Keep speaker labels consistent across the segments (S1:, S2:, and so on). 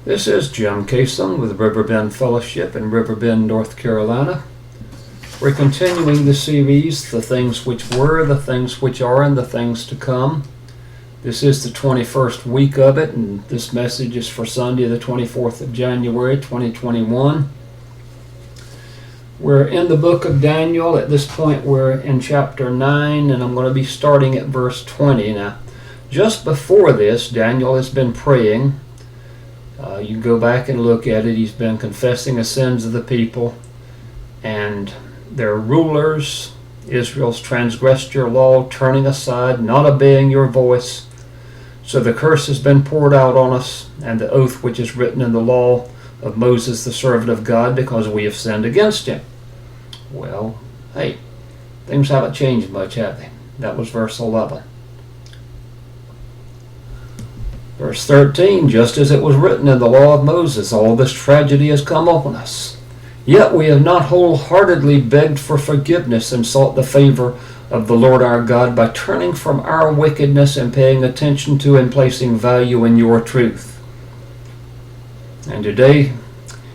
S1: This is Jim Casem with Riverbend Fellowship in Riverbend, North Carolina. We're continuing the series, The Things Which Were, The Things Which Are, and The Things to Come. This is the 21st week of it, and this message is for Sunday, the 24th of January, 2021. We're in the book of Daniel. At this point, we're in chapter 9, and I'm going to be starting at verse 20. Now, just before this, Daniel has been praying. You can go back and look at it. He's been confessing the sins of the people and their rulers. Israel's transgressed your law, turning aside, not obeying your voice. So the curse has been poured out on us, and the oath which is written in the law of Moses, the servant of God, because we have sinned against him. Well, hey, things haven't changed much, have they? That was verse 11. Verse 13, just as it was written in the law of Moses, all this tragedy has come upon us. Yet we have not wholeheartedly begged for forgiveness and sought the favor of the Lord our God by turning from our wickedness and paying attention to and placing value in your truth. And today,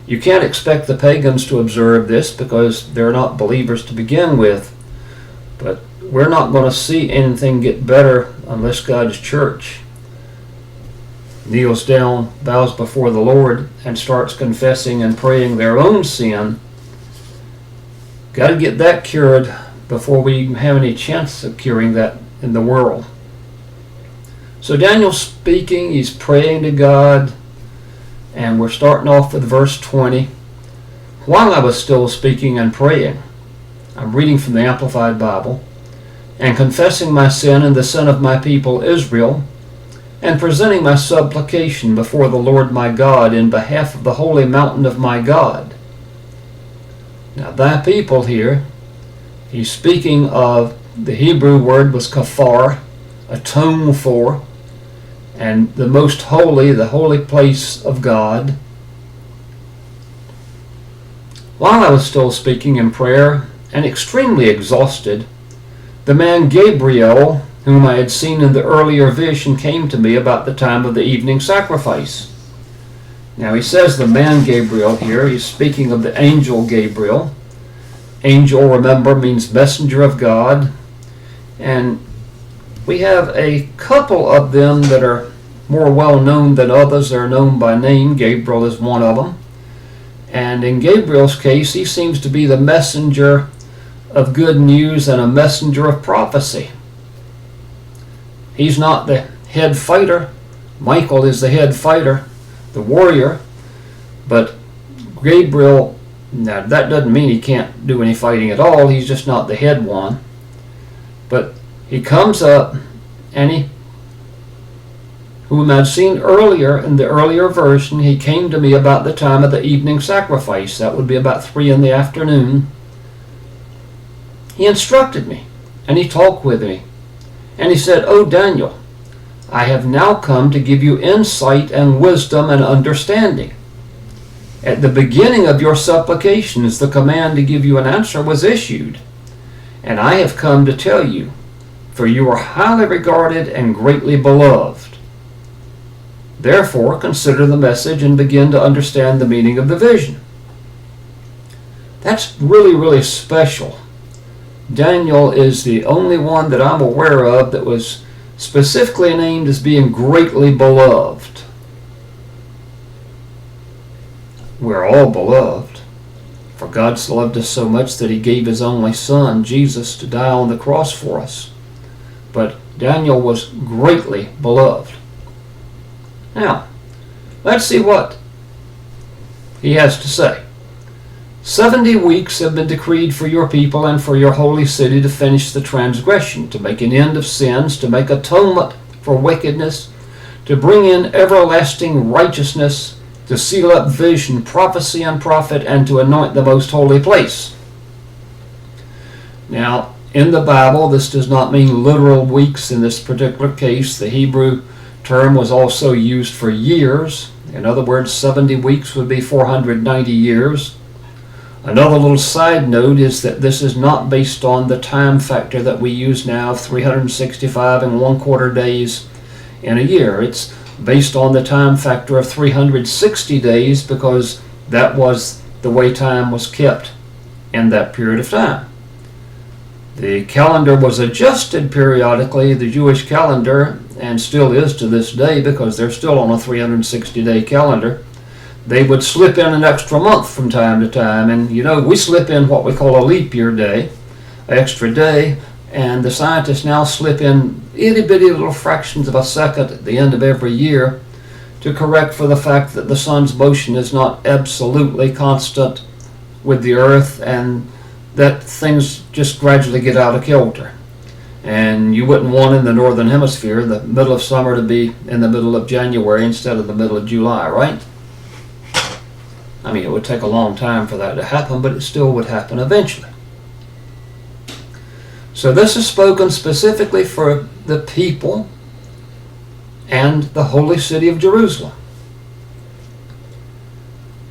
S1: you can't expect the pagans to observe this because they're not believers to begin with. But we're not going to see anything get better unless God's church kneels down, bows before the Lord, and starts confessing and praying their own sin. Got to get that cured before we even have any chance of curing that in the world. So Daniel's speaking, he's praying to God, and we're starting off with verse 20. While I was still speaking and praying, I'm reading from the Amplified Bible, and confessing my sin and the sin of my people Israel, and presenting my supplication before the Lord my God in behalf of the holy mountain of my God. Now thy people here, he's speaking of, the Hebrew word was kafar, atone for, and the most holy, the holy place of God. While I was still speaking in prayer and extremely exhausted, the man Gabriel, whom I had seen in the earlier vision, came to me about the time of the evening sacrifice. Now he says the man Gabriel here, he's speaking of the angel Gabriel. Angel, remember, means messenger of God. And we have a couple of them that are more well known than others. They're known by name. Gabriel is one of them. And in Gabriel's case, he seems to be the messenger of good news and a messenger of prophecy. He's not the head fighter. Michael is the head fighter, the warrior. But Gabriel, now that doesn't mean he can't do any fighting at all. He's just not the head one. But he comes up, and he, whom I'd seen earlier in the earlier version, he came to me about the time of the evening sacrifice. That would be about 3 in the afternoon. He instructed me, and he talked with me. And he said, O Daniel, I have now come to give you insight and wisdom and understanding. At the beginning of your supplications, the command to give you an answer was issued. And I have come to tell you, for you are highly regarded and greatly beloved. Therefore, consider the message and begin to understand the meaning of the vision. That's really, really special. Daniel is the only one that I'm aware of that was specifically named as being greatly beloved. We're all beloved, for God loved us so much that he gave his only son, Jesus, to die on the cross for us. But Daniel was greatly beloved. Now, let's see what he has to say. 70 weeks have been decreed for your people and for your holy city to finish the transgression, to make an end of sins, to make atonement for wickedness, to bring in everlasting righteousness, to seal up vision, prophecy, and prophet, and to anoint the most holy place. Now, in the Bible, this does not mean literal weeks in this particular case. The Hebrew term was also used for years. In other words, 70 weeks would be 490 years. Another little side note is that this is not based on the time factor that we use now of 365 and 1/4 days in a year. It's based on the time factor of 360 days, because that was the way time was kept in that period of time. The calendar was adjusted periodically, the Jewish calendar, and still is to this day, because they're still on a 360-day calendar. They would slip in an extra month from time to time, and we slip in what we call a leap year day, an extra day, and the scientists now slip in itty-bitty little fractions of a second at the end of every year to correct for the fact that the sun's motion is not absolutely constant with the earth, and that things just gradually get out of kilter. And you wouldn't want in the northern hemisphere the middle of summer to be in the middle of January instead of the middle of July, right? I mean, it would take a long time for that to happen, but it still would happen eventually. So this is spoken specifically for the people and the holy city of Jerusalem.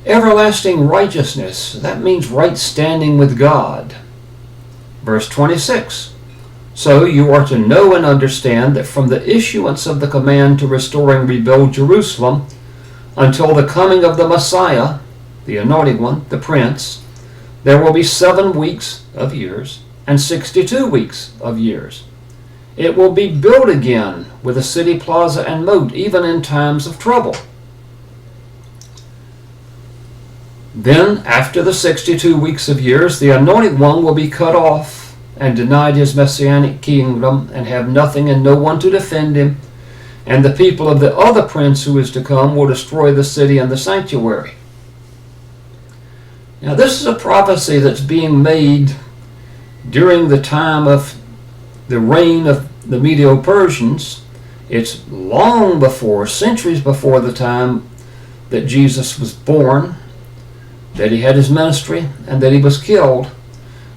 S1: Everlasting righteousness, that means right standing with God. Verse 26, so you are to know and understand that from the issuance of the command to restore and rebuild Jerusalem until the coming of the Messiah, the anointed one, the Prince, there will be 7 weeks of years and 62 weeks of years. It will be built again with a city plaza and moat, even in times of trouble. Then, after the 62 weeks of years, the anointed one will be cut off and denied his messianic kingdom and have nothing and no one to defend him, and the people of the other prince who is to come will destroy the city and the sanctuary. Now, this is a prophecy that's being made during the time of the reign of the Medo-Persians. It's long before, centuries before the time that Jesus was born, that he had his ministry, and that he was killed.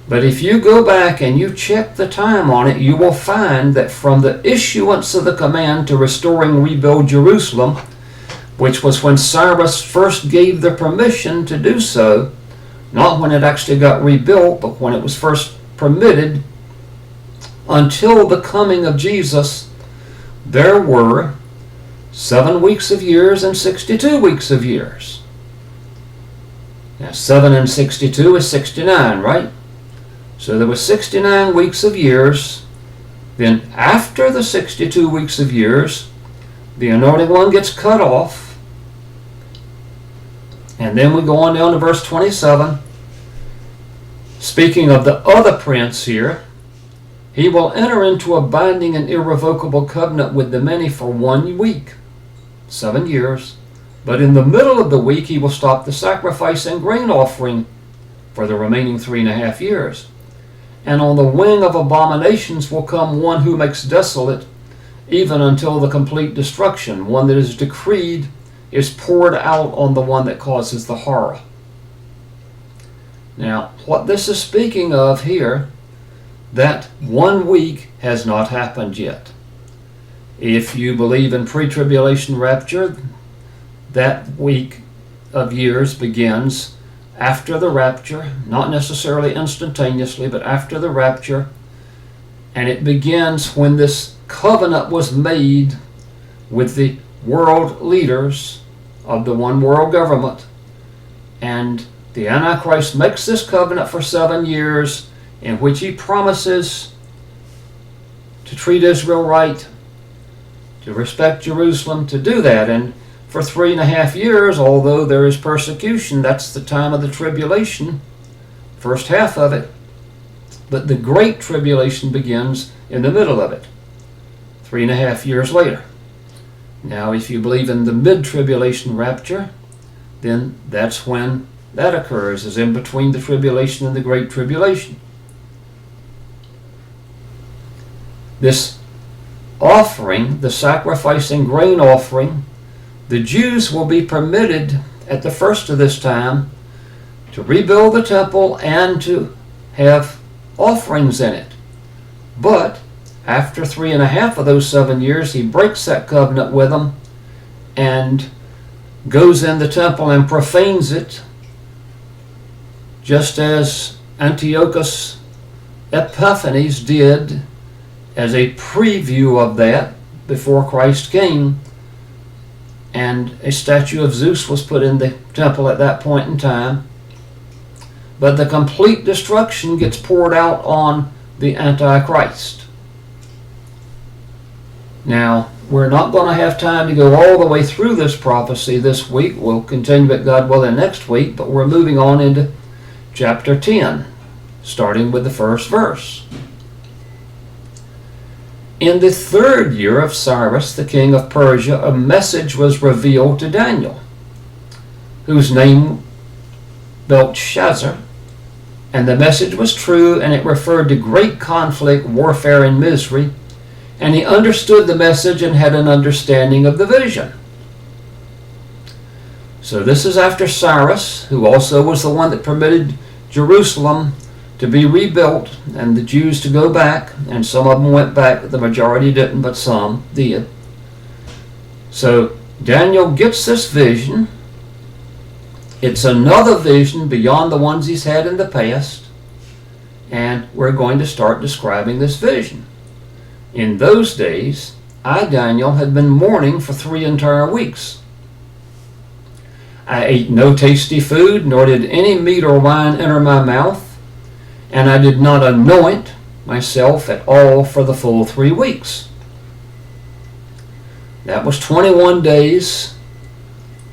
S1: But if you go back and you check the time on it, you will find that from the issuance of the command to restore and rebuild Jerusalem, which was when Cyrus first gave the permission to do so, not when it actually got rebuilt, but when it was first permitted, until the coming of Jesus, there were 7 weeks of years and 62 weeks of years. Now 7 and 62 is 69, right? So there were 69 weeks of years. Then after the 62 weeks of years, the anointed one gets cut off. And then we go on down to verse 27. Speaking of the other prince here, he will enter into a binding and irrevocable covenant with the many for 1 week, 7 years. But in the middle of the week he will stop the sacrifice and grain offering for the remaining 3.5 years. And on the wing of abominations will come one who makes desolate, even until the complete destruction. One that is decreed is poured out on the one that causes the horror. Now, what this is speaking of here, that 1 week has not happened yet. If you believe in pre-tribulation rapture, that week of years begins after the rapture, not necessarily instantaneously, but after the rapture, and it begins when this covenant was made with the world leaders of the one world government, and the Antichrist makes this covenant for 7 years in which he promises to treat Israel right, to respect Jerusalem, to do that. And for 3.5 years, although there is persecution, that's the time of the tribulation, first half of it. But the great tribulation begins in the middle of it, 3.5 years later. Now, if you believe in the mid-tribulation rapture, then that's when that occurs, is in between the tribulation and the great tribulation. This offering, the sacrifice and grain offering, the Jews will be permitted at the first of this time to rebuild the temple and to have offerings in it. But after 3.5 of those 7 years, he breaks that covenant with them and goes in the temple and profanes it, just as Antiochus Epiphanes did as a preview of that before Christ came. and a statue of Zeus was put in the temple at that point in time. But the complete destruction gets poured out on the Antichrist. Now, we're not going to have time to go all the way through this prophecy this week. We'll continue it, God willing, next week, but we're moving on into chapter 10, starting with the first verse. In the 3rd year of Cyrus, the king of Persia, a message was revealed to Daniel, whose name Belteshazzar, and the message was true, and it referred to great conflict, warfare, and misery, and he understood the message and had an understanding of the vision. So this is after Cyrus, who also was the one that permitted Jerusalem to be rebuilt and the Jews to go back, and some of them went back, the majority didn't, but some did. So Daniel gets this vision. It's another vision beyond the ones he's had in the past, and we're going to start describing this vision. In those days, I, Daniel, had been mourning for 3 entire weeks. I ate no tasty food, nor did any meat or wine enter my mouth, and I did not anoint myself at all for the full 3 weeks. That was 21 days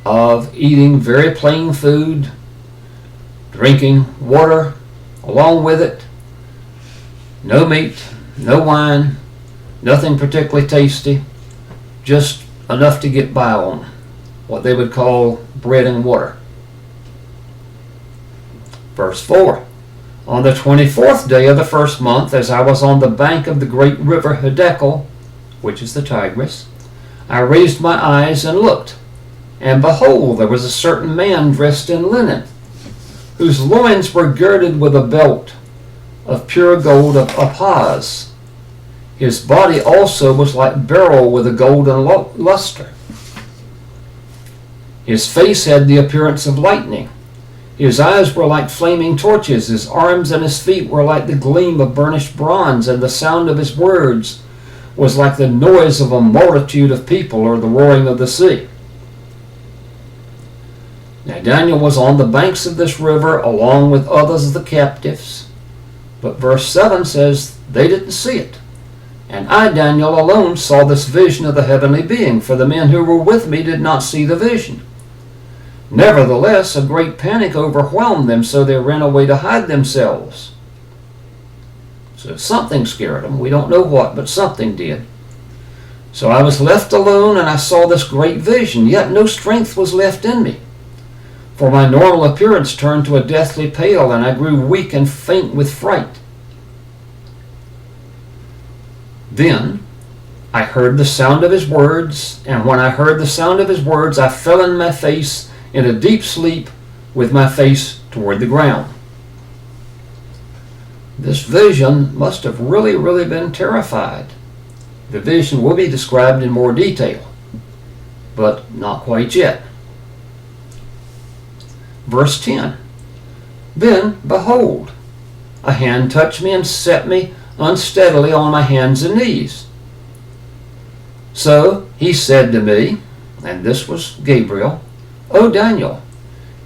S1: of eating very plain food, drinking water along with it, no meat, no wine, nothing particularly tasty, just enough to get by on, what they would call bread and water. Verse 4. On the 24th day of the 1st month, as I was on the bank of the great river Hiddekel, which is the Tigris, I raised my eyes and looked, and behold, there was a certain man dressed in linen, whose loins were girded with a belt of pure gold of Uphaz. His body also was like beryl with a golden luster. His face had the appearance of lightning. His eyes were like flaming torches. His arms and his feet were like the gleam of burnished bronze, and the sound of his words was like the noise of a multitude of people, or the roaring of the sea. Now Daniel was on the banks of this river along with others of the captives. But verse 7 says they didn't see it. And I, Daniel, alone saw this vision of the heavenly being, for the men who were with me did not see the vision. Nevertheless, a great panic overwhelmed them, so they ran away to hide themselves. So something scared them. We don't know what, but something did. So I was left alone, and I saw this great vision, yet no strength was left in me. For my normal appearance turned to a deathly pale, and I grew weak and faint with fright. Then I heard the sound of his words, and when I heard the sound of his words, I fell on my face in a deep sleep with my face toward the ground. This vision must have really been terrified. The vision will be described in more detail, but not quite yet. Verse 10. Then, behold, a hand touched me and set me unsteadily on my hands and knees. So he said to me, and this was Gabriel, O Daniel,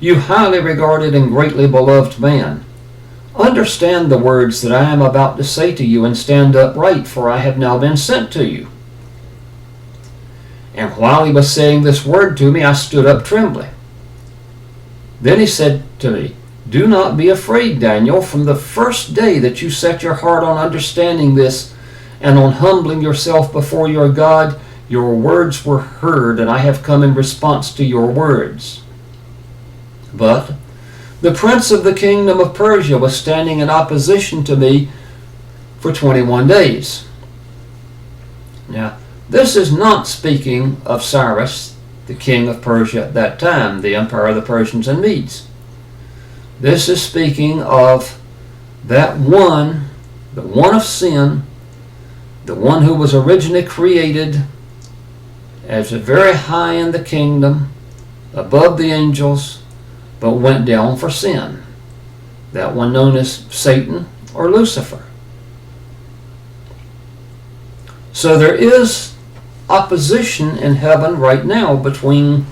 S1: you highly regarded and greatly beloved man, understand the words that I am about to say to you, and stand upright, for I have now been sent to you. And while he was saying this word to me, I stood up trembling. Then he said to me, do not be afraid, Daniel. From the first day that you set your heart on understanding this and on humbling yourself before your God, your words were heard, and I have come in response to your words. But the prince of the kingdom of Persia was standing in opposition to me for 21 days. Now, this is not speaking of Cyrus, the king of Persia at that time, the empire of the Persians and Medes. This is speaking of that one, the one of sin, the one who was originally created as a very high in the kingdom, above the angels, but went down for sin. That one known as Satan or Lucifer. So there is opposition in heaven right now between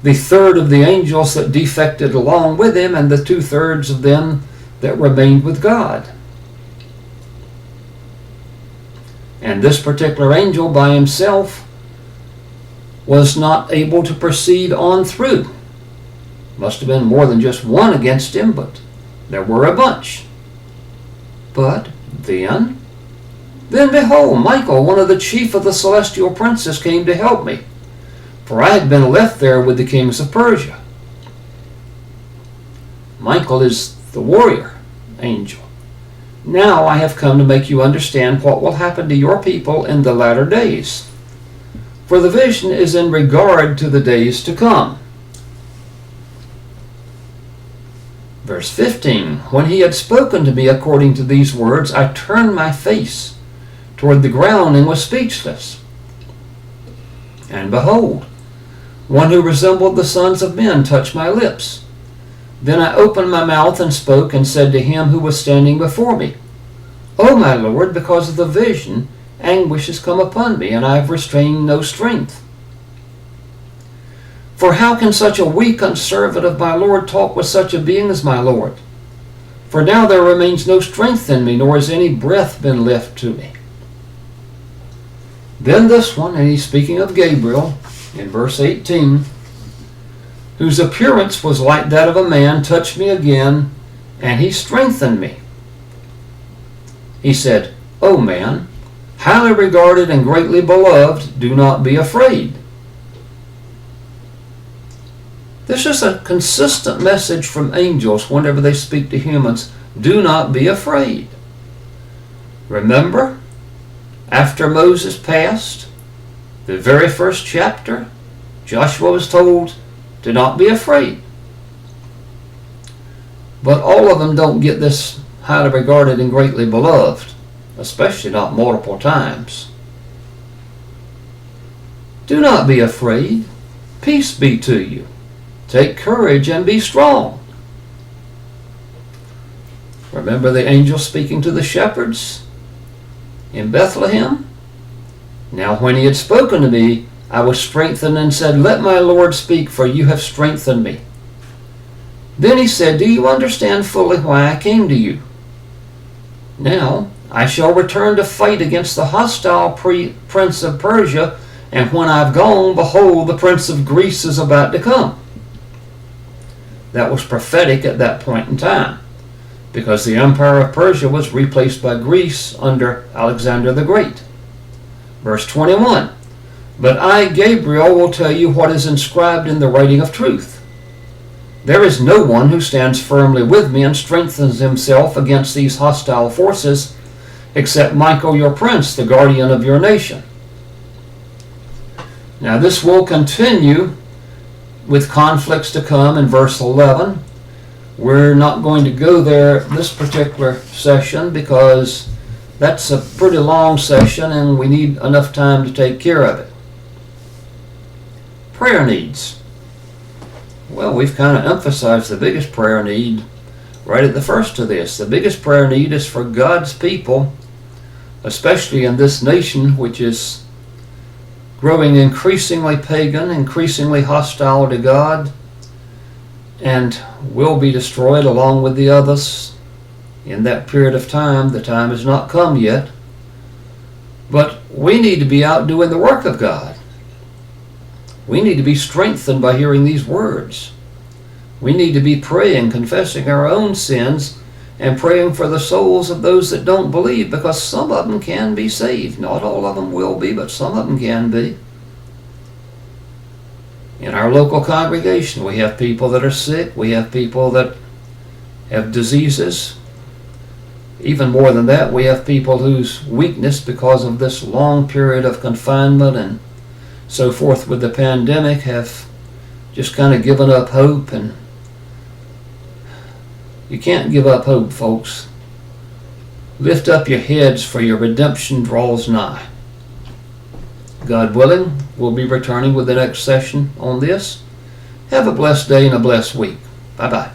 S1: the third of the angels that defected along with him and the 2/3 of them that remained with God. And this particular angel by himself was not able to proceed on through. Must have been more than just one against him, but there were a bunch. But then behold, Michael, one of the chief of the celestial princes, came to help me, for I had been left there with the kings of Persia. Michael is the warrior angel. Now I have come to make you understand what will happen to your people in the latter days. For the vision is in regard to the days to come. Verse 15, when he had spoken to me according to these words, I turned my face toward the ground and was speechless. And behold, one who resembled the sons of men touched my lips. Then I opened my mouth and spoke and said to him who was standing before me, O my Lord, because of the vision, anguish has come upon me, and I have restrained no strength. For how can such a weak servant of my Lord talk with such a being as my Lord? For now there remains no strength in me, nor has any breath been left to me. Then this one, and he's speaking of Gabriel, in verse 18, whose appearance was like that of a man, touched me again, and he strengthened me. He said, O man, highly regarded and greatly beloved, do not be afraid. This is a consistent message from angels whenever they speak to humans. Do not be afraid. Remember, after Moses passed, the very first chapter, Joshua was told, do not be afraid. But all of them don't get this highly regarded and greatly beloved, especially not multiple times. Do not be afraid. Peace be to you. Take courage and be strong. Remember the angel speaking to the shepherds in Bethlehem? Now when he had spoken to me, I was strengthened and said, Let my Lord speak, for you have strengthened me. Then he said, Do you understand fully why I came to you? Now I shall return to fight against the hostile prince of Persia, and when I've gone, behold, the prince of Greece is about to come. That was prophetic at that point in time, because the empire of Persia was replaced by Greece under Alexander the Great. Verse 21, But I, Gabriel, will tell you what is inscribed in the writing of truth. There is no one who stands firmly with me and strengthens himself against these hostile forces, except Michael your prince, the guardian of your nation. Now this will continue with conflicts to come in verse 11. We're not going to go there this particular session because that's a pretty long session and we need enough time to take care of it. Prayer needs. Well, we've kind of emphasized the biggest prayer need right at the first of this. The biggest prayer need is for God's people, especially in this nation which is growing increasingly pagan, increasingly hostile to God, and will be destroyed along with the others in that period of time. The time has not come yet, but we need to be out doing the work of God. We need to be strengthened by hearing these words. We need to be praying, confessing our own sins, and praying for the souls of those that don't believe, because some of them can be saved. Not all of them will be, but some of them can be. In our local congregation, we have people that are sick. We have people that have diseases. Even more than that, we have people whose weakness because of this long period of confinement and so forth with the pandemic have just kind of given up hope. And you can't give up hope, folks. Lift up your heads, for your redemption draws nigh. God willing, we'll be returning with the next session on this. Have a blessed day and a blessed week. Bye-bye.